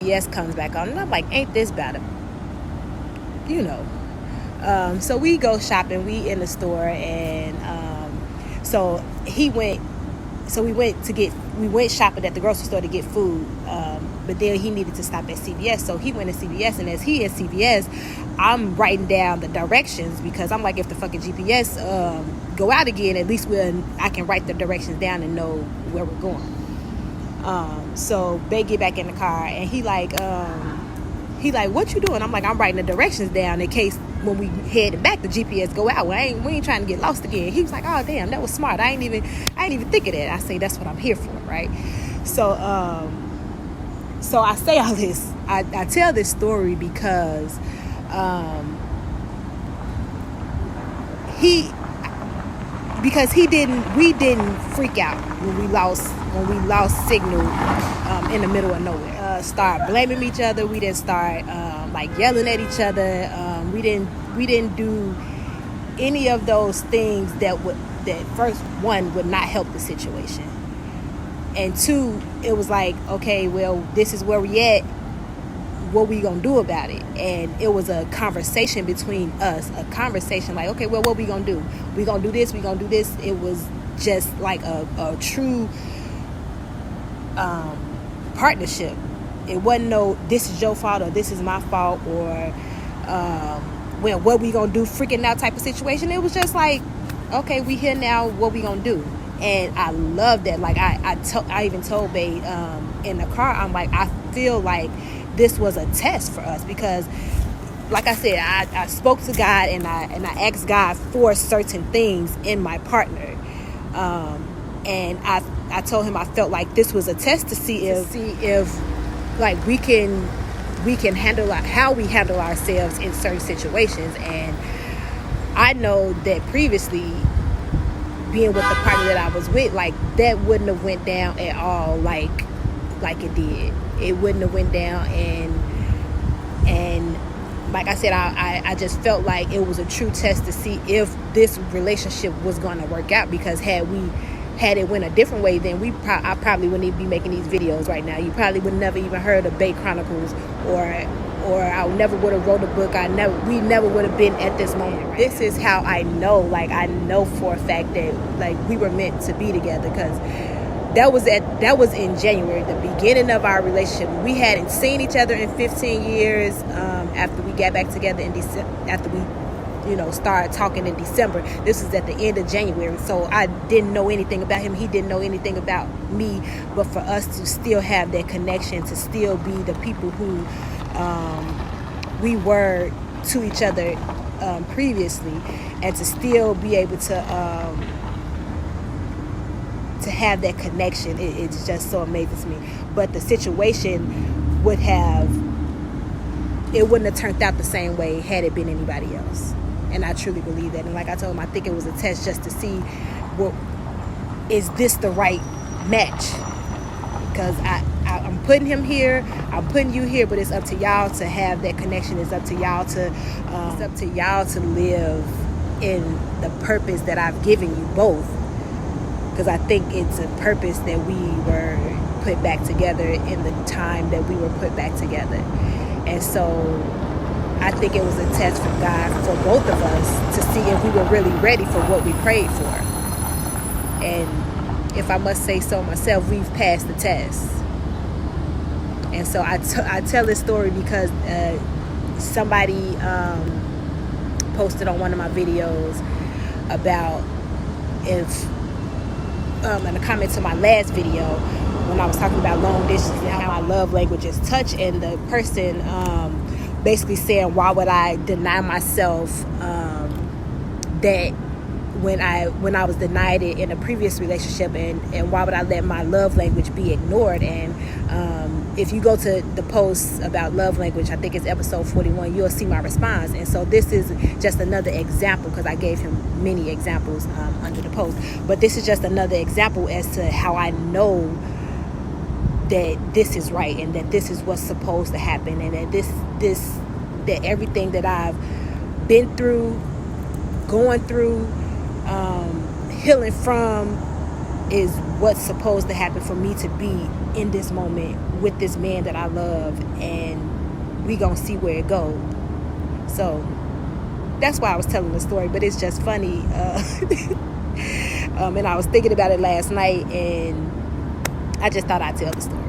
CVS comes back on, and I'm like, ain't this better? You know. So we go shopping. We in the store, and so we went shopping at the grocery store to get food. But then he needed to stop at CVS, so he went to CVS. And as he at CVS, I'm writing down the directions, because I'm like, if the fucking GPS go out again, at least I can write the directions down and know where we're going. So they get back in the car, and he like, what you doing? I'm like, I'm writing the directions down in case when we headed back, the GPS go out. We ain't trying to get lost again. He was like, oh damn, that was smart. I ain't even think of that. I say, that's what I'm here for, right? So I say all this. I tell this story because we didn't freak out when we lost signal in the middle of nowhere. Start blaming each other. We didn't start like yelling at each other. We didn't do any of those things that first, one, would not help the situation, and two, it was like, okay, well, this is where we at. What we gonna do about it? And it was a conversation between us, a conversation like, okay, well, what we gonna do? We gonna do this. We gonna do this. It was just like a true partnership. It wasn't no, this is your fault or this is my fault, or well, what we gonna do freaking out type of situation. It was just like, okay, we here now, what we gonna do? And I love that. Like I even told Bae in the car, I'm like, I feel like this was a test for us, because like I said, I spoke to God, and I asked God for certain things in my partner, and I told him I felt like this was a test to see if like we can handle how we handle ourselves in certain situations. And I know that previously, being with the partner that I was with, like, that wouldn't have went down at all like it did. It wouldn't have went down, and like I said, I just felt like it was a true test to see if this relationship was going to work out, because had it went a different way, then I probably wouldn't even be making these videos right now. You probably would never even heard of Bae Chronicles, or I never would have wrote a book. We never would have been at this moment. Right? This is how I know, like, I know for a fact that, like, we were meant to be together, because that was in January, the beginning of our relationship. We hadn't seen each other in 15 years. After we got back together in December, after we started talking in December. This was at the end of January. So I didn't know anything about him. He didn't know anything about me. But for us to still have that connection, to still be the people who we were to each other previously, and to still be able to have that connection, it's just so amazing to me. But the situation wouldn't have turned out the same way had it been anybody else. And I truly believe that. And like I told him, I think it was a test just to see, well, is this the right match? Because I'm putting him here, I'm putting you here, but it's up to y'all to have that connection. It's up to y'all to live in the purpose that I've given you both. Because I think it's a purpose that we were put back together in the time that we were put back together. And so I think it was a test from God for both of us to see if we were really ready for what we prayed for. And if I must say so myself, we've passed the test. And so I tell this story because somebody posted on one of my videos about in a comment to my last video when I was talking about long distance and how my love language is touch, and the person basically saying, why would I deny myself that when I was denied it in a previous relationship, and why would I let my love language be ignored? And if you go to the post about love language, I think it's episode 41, you'll see my response. And so this is just another example, because I gave him many examples under the post, but this is just another example as to how I know that this is right, and that this is what's supposed to happen, and that that everything that I've been through, going through, healing from, is what's supposed to happen for me to be in this moment with this man that I love, and we gonna see where it goes. So that's why I was telling the story, but it's just funny. And I was thinking about it last night, and I just thought I'd tell the story.